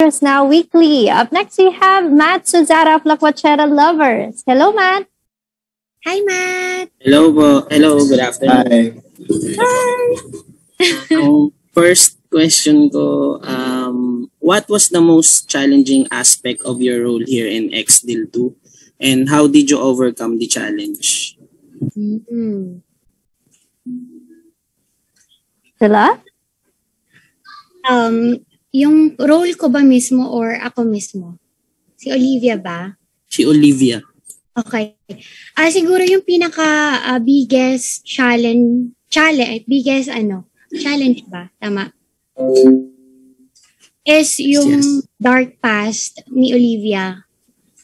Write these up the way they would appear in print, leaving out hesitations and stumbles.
Actress Now Weekly. Up next, we have Matt Suzara of La Quachera Lovers. Hello, Matt. Hi, Matt. Hello po. Hello, good afternoon. Hi. First question ko, what was the most challenging aspect of your role here in X-Deal 2? And how did you overcome the challenge? Sila? Yung role ko ba mismo or ako mismo? Si Olivia ba? Si Olivia. Okay. Siguro yung pinaka biggest challenge ba? Tama. Is yung dark past ni Olivia.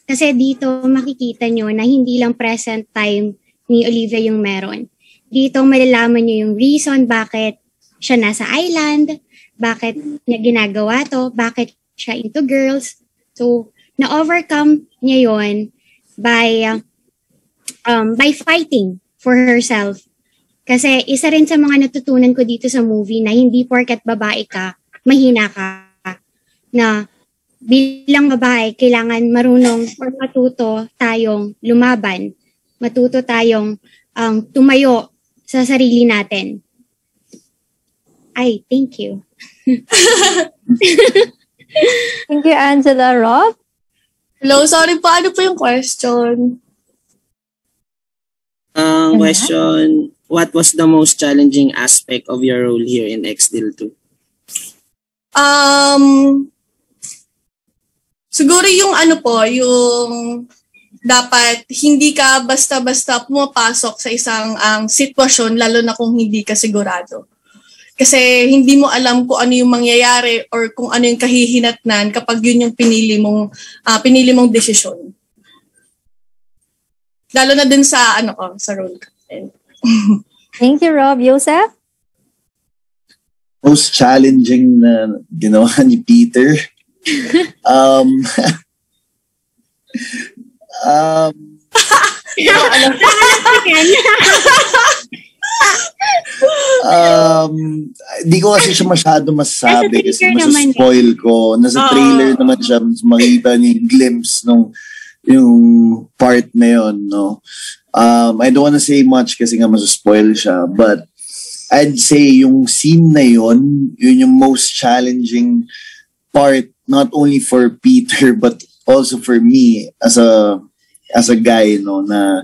Kasi dito makikita nyo na hindi lang present time ni Olivia yung meron. Dito malalaman nyo yung reason bakit siya nasa island, bakit niya ginagawa to, bakit siya into girls. So, na-overcome niya yon by fighting for herself. Kasi isa rin sa mga natutunan ko dito sa movie na hindi porket babae ka, mahina ka. Na bilang babae, kailangan marunong or matuto tayong lumaban. Matuto tayong tumayo sa sarili natin. Ay, thank you. Thank you, Angela. Rob? Hello, sorry po. Ano po yung question? Question, what was the most challenging aspect of your role here in X-Deal 2? Siguro yung yung dapat hindi ka basta-basta pumapasok sa isang sitwasyon, lalo na kung hindi ka sigurado. Kasi hindi mo alam kung ano yung mangyayari or kung ano yung kahihinatnan kapag yun yung pinili mong desisyon. Lalo na dun sa sa role ko. Thank you, Rob. Joseph? Most challenging na ginawa ni Peter. Di ko kasi siya masyado masabi kasi masaspoil ko. Nasa trailer naman siya, makita niyo yung glimpse nung yung part na yun, no? I don't wanna say much kasi nga masaspoil siya, but I'd say yung scene na yun yung most challenging part, not only for Peter but also for me as a guy, no, na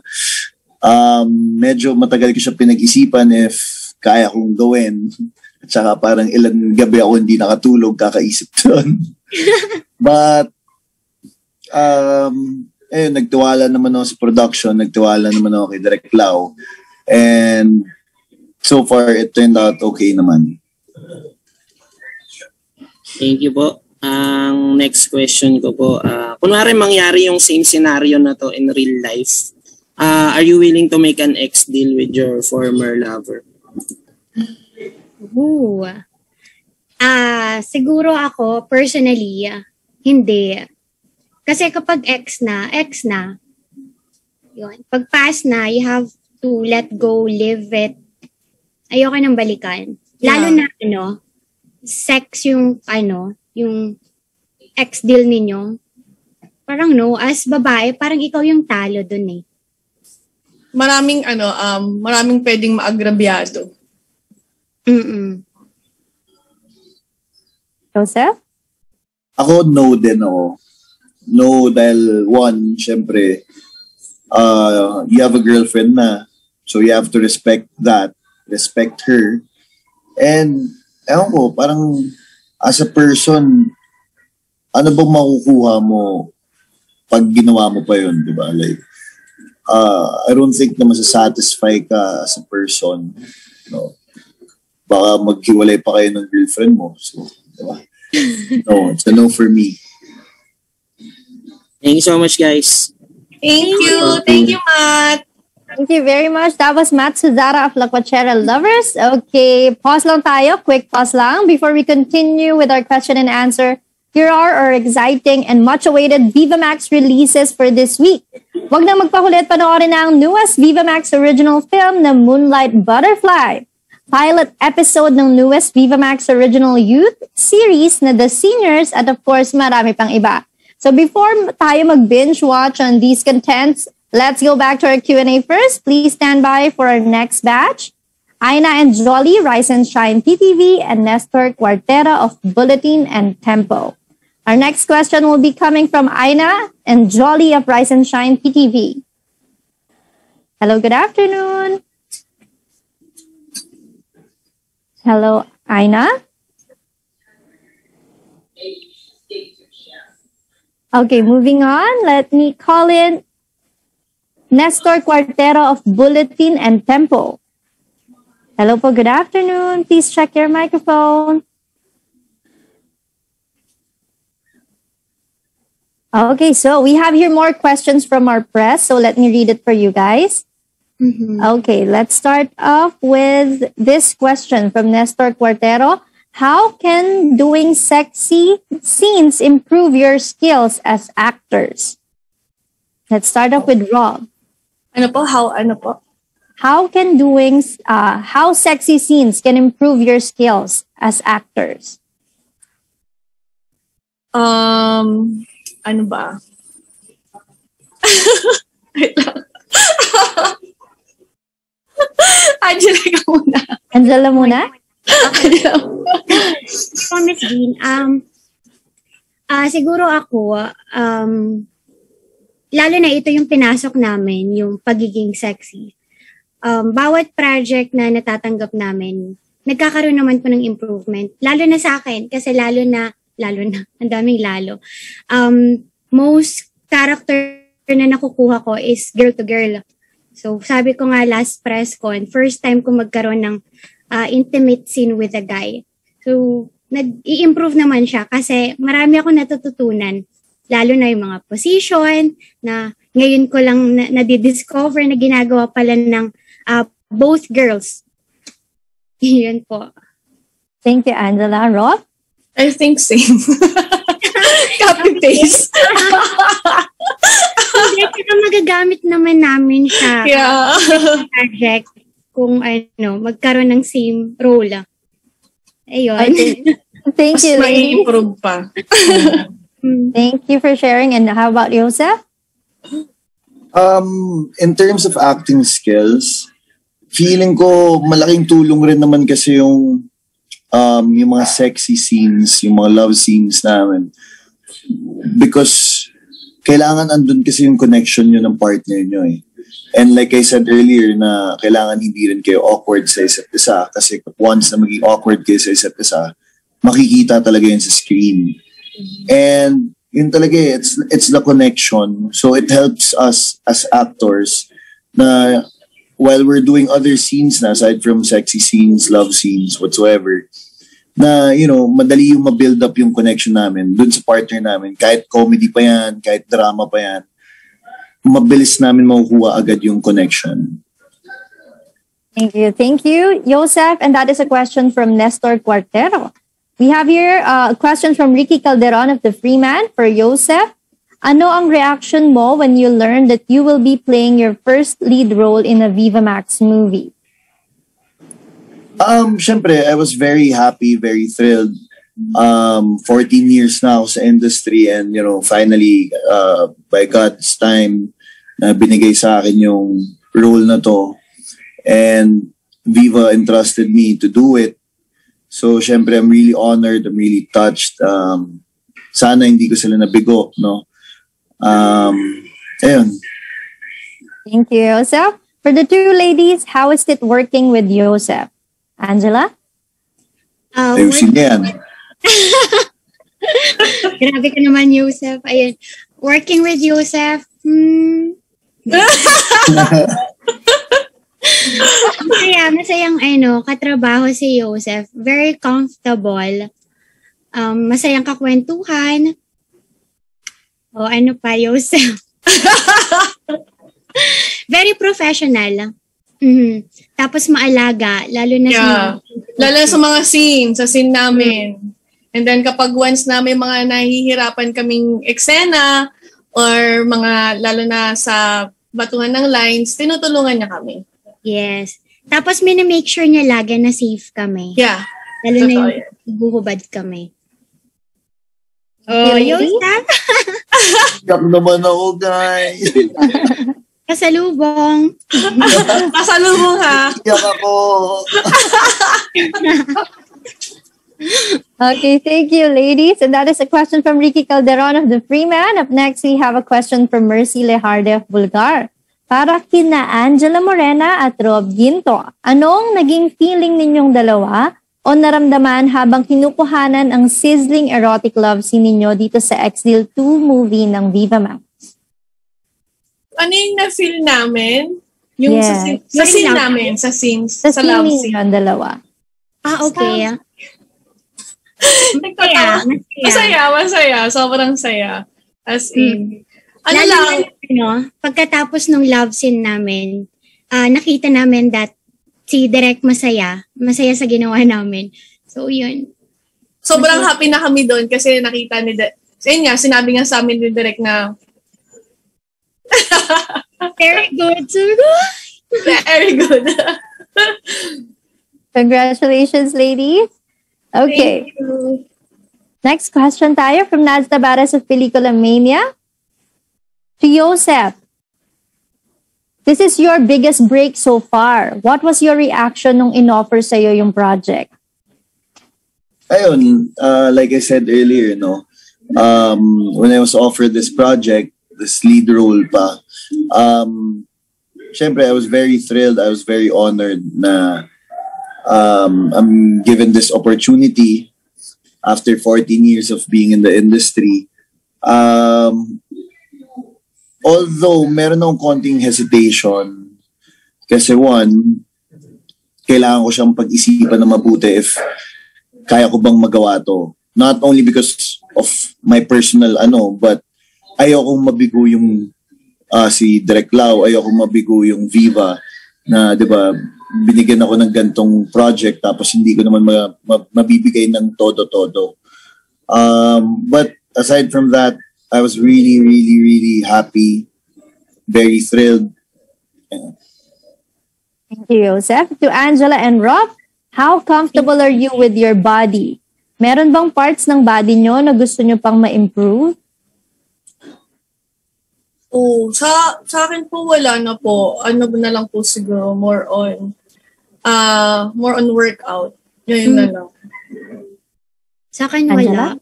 medyo matagal ko siya pinag-isipan if kaya kong gawin. At saka parang ilang gabi ako hindi nakatulog kakaisip doon. But nagtiwala naman ako sa production, nagtiwala naman ako kay Direk Lau. And so far, it turned out okay naman. Thank you po. Ang next question ko po, kunwari mangyari yung same scenario na to in real life, are you willing to make an ex-deal with your former lover? Siguro ako, personally, hindi. Kasi kapag ex na, yun. Pag pass na, you have to let go, live it. Ayoko nang balikan. Lalo na, sex yung ex-deal ninyo. Parang as babae, parang ikaw yung talo dun eh. Maraming pwedeng maagrabyado. Joseph? Ako, no din ako. No, dahil one, syempre, you have a girlfriend na. So you have to respect that. Respect her. And, ewan ko, parang as a person, ano bang makukuha mo pag ginawa mo pa yun, di ba? Like, I don't think na masasatisfy ka as a person. No. Baka maghiwalay pa kayo ng girlfriend mo. So, di ba? No, it's a no for me. Thank you so much, guys. Thank you. Thank you, Matt. Thank you very much. That was Matt Suzara of La Quachera Lovers. Okay, pause lang tayo. Quick pause lang before we continue with our question and answer. Here are our exciting and much-awaited Viva Max releases for this week. Huwag na magpakulit, panoorin ang newest Viva Max original film na Moonlight Butterfly. pilot episode ng newest Viva Max Original Youth series na The Seniors at of course marami pang iba. So before tayo mag-binge watch on these contents, let's go back to our Q&A first. Please stand by for our next batch. Aina and Jolly, Rise and Shine PTV, and Nestor Cuartera of Bulletin and Tempo. Our next question will be coming from Aina and Jolly of Rise and Shine PTV. Hello, good afternoon. Hello, Aina. Okay, moving on. Let me call in Nestor Cuartera of Bulletin and Tempo. Hello po, good afternoon. Please check your microphone. Okay, so we have here more questions from our press. So let me read it for you guys. Okay, let's start off with this question from Nestor Cuartero. How can doing sexy scenes improve your skills as actors? Let's start off with Rob. How can how sexy scenes can improve your skills as actors? Ano ba? Wait lang. Angela ka muna. Angela muna? So, Miss Jean, siguro ako, lalo na ito yung pinasok namin, yung pagiging sexy. Bawat project na natatanggap namin, nagkakaroon naman po ng improvement. Lalo na sa akin, kasi lalo na, ang daming lalo. Most character na nakukuha ko is girl to girl. So, sabi ko nga last press con, first time ko magkaroon ng intimate scene with a guy. So, nag-i-improve naman siya kasi marami ako natututunan. Lalo na yung mga position na ngayon ko lang na-discover na ginagawa pala ng both girls. Yun po. Thank you, Angela. Rob? I think same. Copy-paste. Kaya magagamit naman namin siya. Yeah. Project kung magkaroon ng same role. Ayun. Okay. Thank you, Mas ladies. improve pa. Thank you for sharing. And how about Joseph? In terms of acting skills, feeling ko malaking tulong rin naman kasi yung mga sexy scenes, yung mga love scenes namin. Because kailangan andun kasi yung connection nyo ng partner nyo eh. And like I said earlier na kailangan hindi rin kayo awkward sa isa't isa kasi once na maging awkward kayo sa isa't isa, makikita talaga yun sa screen. And yun talaga it's the connection. So it helps us as actors na while we're doing other scenes na aside from sexy scenes, love scenes, whatsoever, na, madali yung ma-build up yung connection namin dun sa partner namin. Kahit comedy pa yan, kahit drama pa yan, mabilis namin makukuha agad yung connection. Thank you. Thank you, Joseph. And that is a question from Nestor Cuartero. We have here a question from Ricky Calderon of The Freeman for Joseph. Ano ang reaction mo when you learn that you will be playing your first lead role in a Viva Max movie? Syempre, I was very happy, very thrilled. 14 years na ako sa industry and, finally, by God's time, binigay sa akin yung role na to. And Viva entrusted me to do it. So, syempre, I'm really honored. I'm really touched. Sana hindi ko sila nabigo, no? Ayun. Thank you, Joseph. For the two ladies, how is it working with Joseph? Angela? Ayusin niya yan. Grabe ka naman, Joseph. Ayun. Working with Joseph, masayang katrabaho si Joseph. Very comfortable. Masayang kakwentuhan. O ano pa, Joseph? Very professional. Tapos maalaga, lalo na sa mga sa scene namin. And then kapag once na may mga nahihirapan kaming eksena or mga lalo na sa batuhan ng lines, tinutulungan niya kami. Yes. Tapos make sure niya lagi na safe kami. Yeah. Lalo na yung buhubad kami. Oh, yung staff. Yak naman ako, guys. Kasalubong. Kasalubong ha. Yak ako. Okay, thank you, ladies. And that is a question from Ricky Calderon of the Freeman. Up next, we have a question from Mercy Lejarde of Bulgar. Para kina Angela Morena at Rob Ginto, anong naging feeling ninyong dalawa o naramdaman habang kinukuhanan ang sizzling erotic love scene ninyo dito sa X-Deal 2 movie ng Viva Max? Ano yung na-feel namin? Yung sa scene namin, sa scenes, sa love scene. Sa dalawa. Okay. Masaya. Sobrang saya. As in. Ano lang? Pagkatapos ng love scene namin, nakita namin that si Direk masaya sa ginawa namin. So, yun. Sobrang happy na kami doon kasi nakita ni Direk. Ayun nga, sinabi nga sa amin ni Direk na very good. Very good. Congratulations, ladies. Okay. Next question tayo from Naz Tabares of Pelikula Mania. To Joseph, this is your biggest break so far. What was your reaction nung in-offer sa'yo yung project? Ayun, like I said earlier, when I was offered this project, this lead role pa, syempre I was very thrilled. I was very honored na I'm given this opportunity after 14 years of being in the industry. Although meron akong konting hesitation kasi one, kailangan ko siyang pag-isipan na mabuti if kaya ko bang magawa to. Not only because of my personal but ayokong mabigo yung si Direk Lau, ayokong mabigo yung Viva na 'di ba binigyan ako ng gantong project tapos hindi ko naman mabibigay ng todo-todo. But aside from that, I was really, really, really happy, very thrilled. Thank you, Joseph. To Angela and Rob, how comfortable are you with your body? Meron bang parts ng body nyo na gusto nyo pang ma-improve? Sa akin po wala na po. Ano na lang po siguro, more on workout. Yun na lang. Sa akin wala.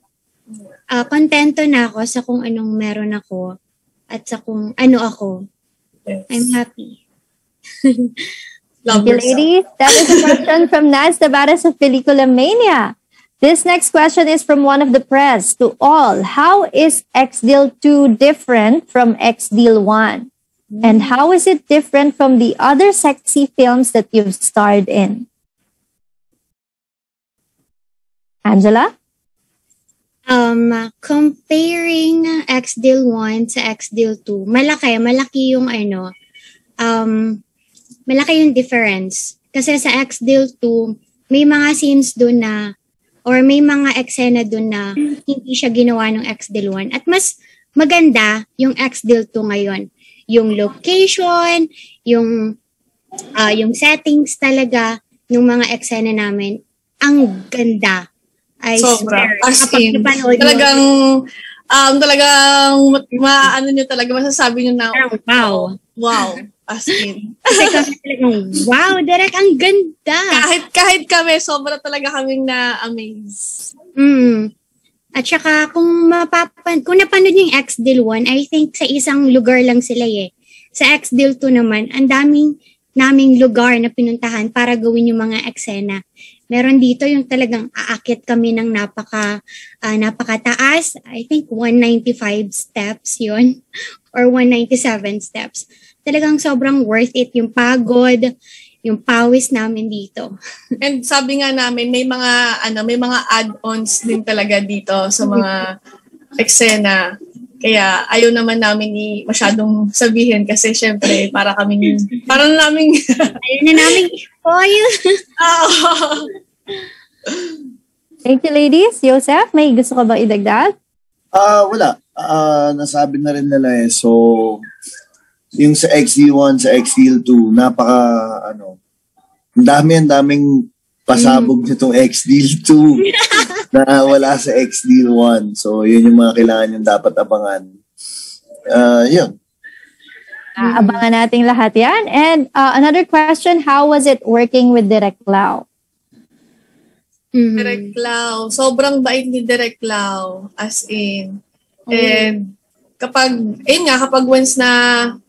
Kontento na ako sa kung anong meron ako at sa kung ano ako. Yes. I'm happy. Thank you, ladies. That is a question from Naz Tabares of Pelikula Mania. This next question is from one of the press. To all, how is X-Deal 2 different from X-Deal 1? And how is it different from the other sexy films that you've starred in? Angela? Comparing X-Deal 1 sa X-Deal 2, malaki yung malaki yung difference. Kasi sa X-Deal 2, may mga scenes doon na or may mga eksena doon na hindi siya ginawa ng X-Deal 1. At mas maganda yung X-Deal 2 ngayon. Yung location, yung settings talaga, yung mga eksena namin, ang ganda. I swear. As in, talagang maano nyo talaga, masasabi nyo na, wow. As in. Kasi kami talagang, wow, Direk, ang ganda. Kahit kami, sobra talaga kaming na-amaze. At saka, kung napanood yung X-Deal 1, I think sa isang lugar lang sila Sa X-Deal 2 naman, ang naming lugar na pinuntahan para gawin yung mga eksena. Meron dito yung talagang aakyat kami ng napakataas. I think 195 steps yun. Or 197 steps. Talagang sobrang worth it yung pagod, yung pawis namin dito. And sabi nga namin, may mga add-ons din talaga dito sa mga eksena. Kaya ayaw naman namin masyadong sabihin kasi syempre parang namin ayaw na namin spoil. Thank you, ladies. Joseph, may gusto ka ba idagdag? Wala. Nasabi na rin nila yung sa XD1, sa XD2, ang daming pasabog nitong X-Deal 2 na wala sa X-Deal 1. So, yun yung mga kailangan yung dapat abangan. Yun. Abangan nating lahat yan. And another question, how was it working with Direk Lau? Direk Lau. Sobrang bait ni Direk Lau. As in. And kapag once na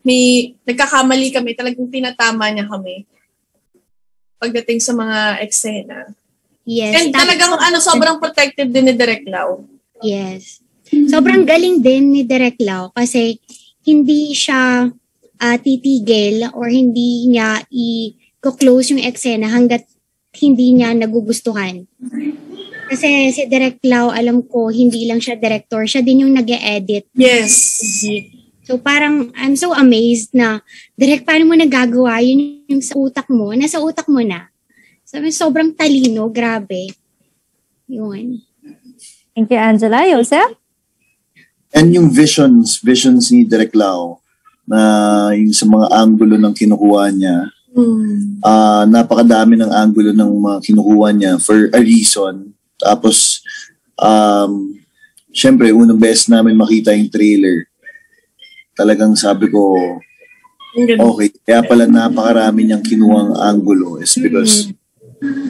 may nagkakamali kami, talagang tinatama niya kami. Pagdating sa mga eksena. Yes. And talagang sobrang protective din ni Direk Lau. Yes. Sobrang galing din ni Direk Lau kasi hindi siya titigil or hindi niya i-close yung eksena hanggat hindi niya nagugustuhan. Kasi si Direk Lau, alam ko, hindi lang siya director, siya din yung nag-e-edit. Yes. So parang, I'm so amazed na, Direk, paano mo nagagawa yun yung sa utak mo? Nasa utak mo na. Sabi, sobrang talino, grabe. Yun. Thank you, Angela. Joseph? And yung visions ni Direk Lau, na yung sa mga angulo ng kinukuha niya, napakadami ng angulo ng mga kinukuha niya for a reason. Tapos, syempre, unang beses namin makita yung trailer. Talagang sabi ko, okay, kaya pala napakarami niyang kinuhang angulo is because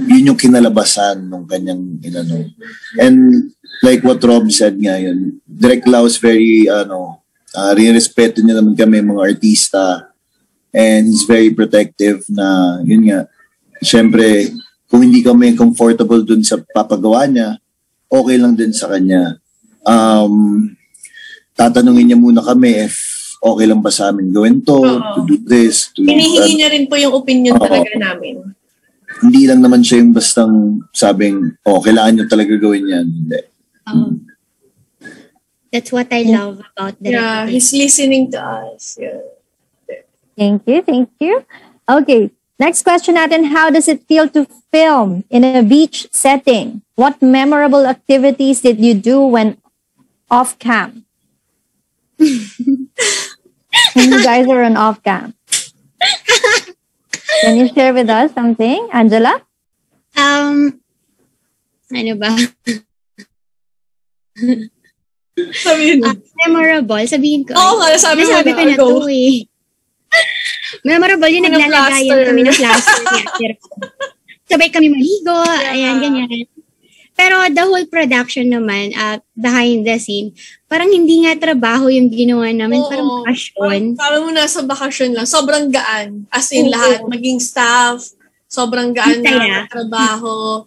yun yung kinalabasan ng kanyang inano. And like what Rob said nga yun, Direk Lau is very, rin-respeto niya naman kami mga artista and he's very protective na, yun nga, syempre, kung hindi kami comfortable dun sa papagawa niya, okay lang din sa kanya. Tatanungin niya muna kami if okay lang ba sa amin gawin to do this, to hinihingi niya rin po yung opinion talaga namin. Hindi lang naman siya yung bastang sabing, kailangan niyo talaga gawin yan. Hindi. That's what I love about Direk. Yeah, he's listening to us. Yeah. Thank you. Okay, next question natin, how does it feel to film in a beach setting? What memorable activities did you do when off cam? When you guys are on off cam. Can you share with us something, Angela? Ano ba? Sabihin mo. Memorable, sabihin ko. Oo nga, sabi ko na to eh. Memorable yung naglalagayan kami ng plaster niya. Sabay kami maligo, ayan, ganyan. Pero the whole production naman, behind the scene, parang hindi nga trabaho yung ginawa namin, parang passion. Parang mo nasa bakasyon lang, sobrang gaan. As in lahat, maging staff, sobrang gaan na trabaho,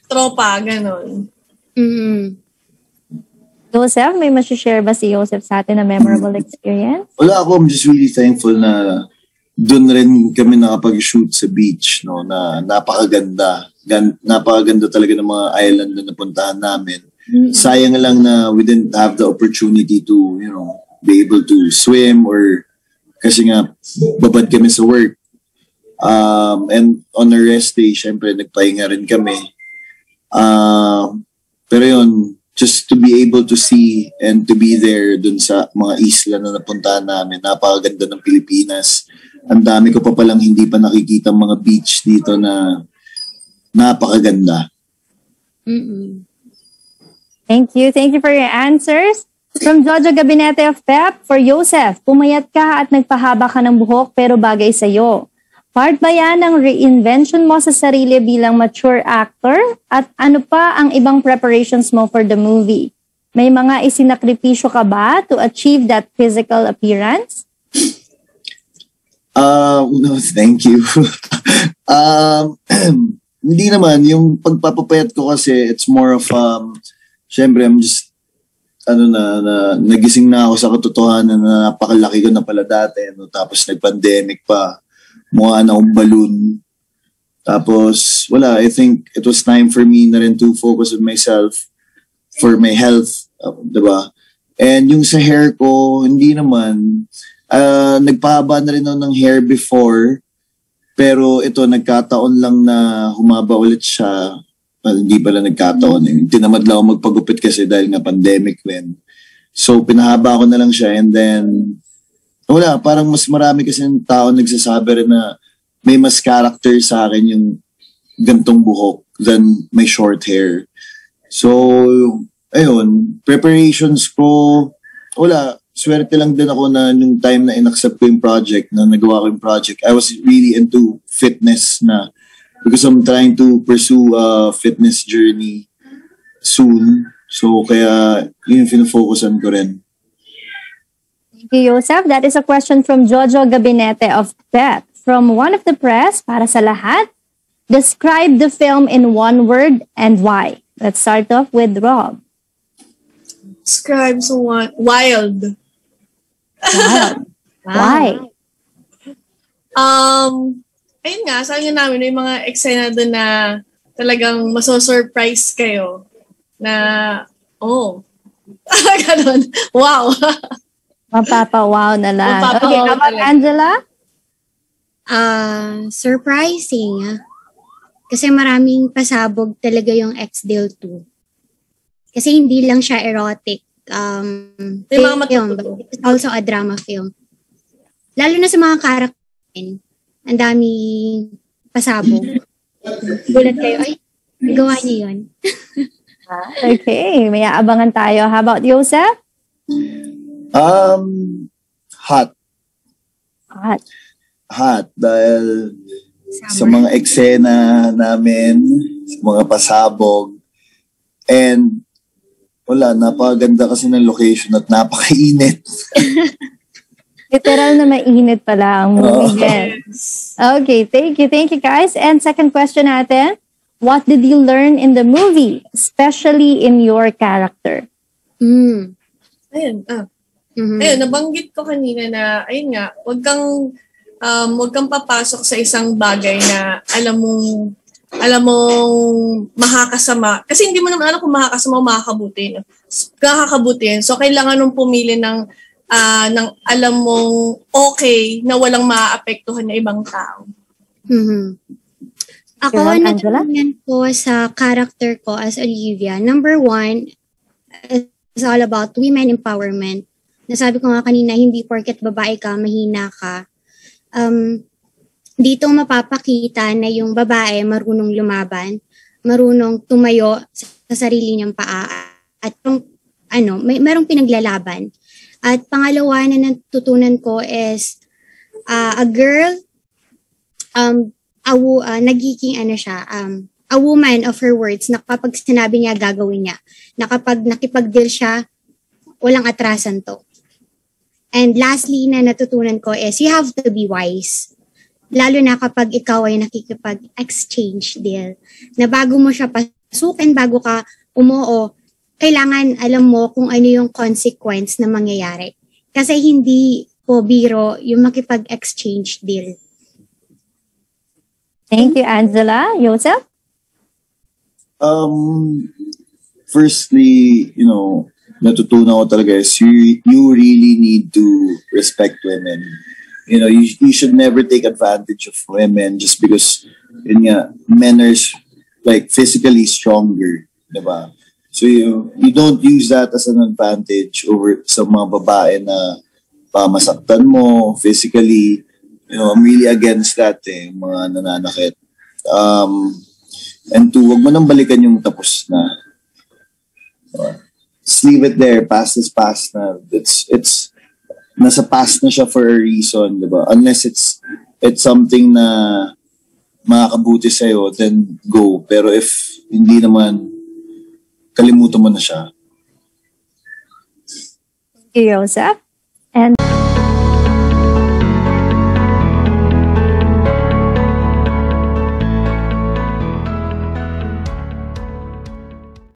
tropa, ganon. Joseph, may masishare ba si Joseph sa atin na memorable experience? Wala ako, I'm just really thankful na doon rin kami nakapag-shoot sa beach, no, na napakaganda. Napakaganda talaga ng mga island na napuntahan namin. Sayang lang na we didn't have the opportunity to, be able to swim or kasi nga babad kami sa work. And on our rest day, syempre nagpahinga rin kami. Pero yun, just to be able to see and to be there dun sa mga isla na napuntahan namin, napakaganda ng Pilipinas. Ang dami ko pa palang hindi pa nakikita mga beach dito na napakaganda. Thank you for your answers. From Jojo Gabinete of Pep, for Joseph, pumayat ka at nagpahaba ka ng buhok pero bagay sa'yo. Part ba yan ng reinvention mo sa sarili bilang mature actor? At ano pa ang ibang preparations mo for the movie? May mga isinakripisyo ka ba to achieve that physical appearance? No, thank you. Hindi naman. Yung pagpapapayat ko kasi, it's more of, syempre, I'm just, nagising na ako sa katotohanan na napakalaki ko na pala dati. No? Tapos nag-pandemic pa. Mukha na akong balloon. Tapos, wala, I think it was time for me na rin to focus on myself for my health. Diba? And yung sa hair ko, hindi naman. Nagpahaba na rin ako ng hair before. Pero ito, nagkataon lang na humaba ulit siya. Hindi pala nagkataon. Tinamad lang ako magpagupit kasi dahil nga pandemic rin. So, pinahaba ko na lang siya and then, wala, parang mas marami kasi ng tao nagsasabi rin na may mas character sa akin yung gantong buhok than may short hair. So, ayun, preparations ko, wala, swerte lang din ako na nung time na inaccept ko yung project, na nagawa ko yung project, I was really into fitness na because I'm trying to pursue a fitness journey soon. So, kaya yun yung fina-focusan ko rin. Thank you, Joseph. That is a question from Jojo Gabinete of Beth. From One of the Press, para sa lahat, describe the film in one word and why. Let's start off with Rob. Describe someone wild. Wow. Why? Ayun nga, sabi nga namin, may mga eksena doon na talagang maso-surprise kayo na, ganun, wow. Mapapa-wow na lang. Mapapa-wow Okay, how about talaga. Angela? Surprising. Kasi maraming pasabog talaga yung X-Deal 2. Kasi hindi lang siya erotic May mga film, matututo. but it's also a drama film. Lalo na sa mga karakter, ang daming pasabog. Gulat kayo, ay, gawa niyo yun. Okay, may aabangan tayo. How about Joseph? Hot. Hot dahil sa mga eksena namin, sa mga pasabog, and wala, napakaganda kasi ng location at napakainit. Literal na mainit pala ang movie. Yes. Okay, thank you. Thank you, guys. And second question natin, what did you learn in the movie, especially in your character? Mm. Ayun, Mhm. Ayun, nabanggit ko kanina na, ayun nga, wag kang papasok sa isang bagay na alam mong makakasama. Kasi hindi mo naman alam kung makakasama o makakabuti. No? Makakabuti. So, kailangan mong pumili ng alam mong okay na walang maaapektuhan na ibang tao. Mhm. Ako, Sure, Angela? natutunan ko sa character ko as Olivia. Number 1 is all about women empowerment. Nasabi ko nga kanina, hindi porket babae ka, mahina ka. Dito mapapakita na yung babae marunong lumaban, marunong tumayo sa sarili niyang paa, at merong pinaglalaban. At pangalawa na natutunan ko is a girl, nagiging a woman of her words, na kapag sinabi niya, gagawin niya. Na kapag nakipag-deal siya, walang atrasan to. And lastly na natutunan ko is you have to be wise. Lalo na kapag ikaw ay nakikipag-exchange deal. Na bago mo siya pasukin, bago ka umuo, kailangan alam mo kung ano yung consequence na mangyayari. Kasi hindi po biro yung makipag-exchange deal. Thank you, Angela. Joseph? Firstly, natutunan ko talaga is you really need to respect women. You should never take advantage of women just because men are like physically stronger, diba? So you don't use that as an advantage over sa mga babae na masaktan mo physically. I'm really against that mga nananakit. And two, wag mo nang balikan yung tapos na. Just leave it there. Past is past na. It's nasa past na siya for a reason, diba? Unless it's something na makakabuti sa'yo, then go. Pero if hindi naman, kalimutan mo na siya. Thank you, Joseph. And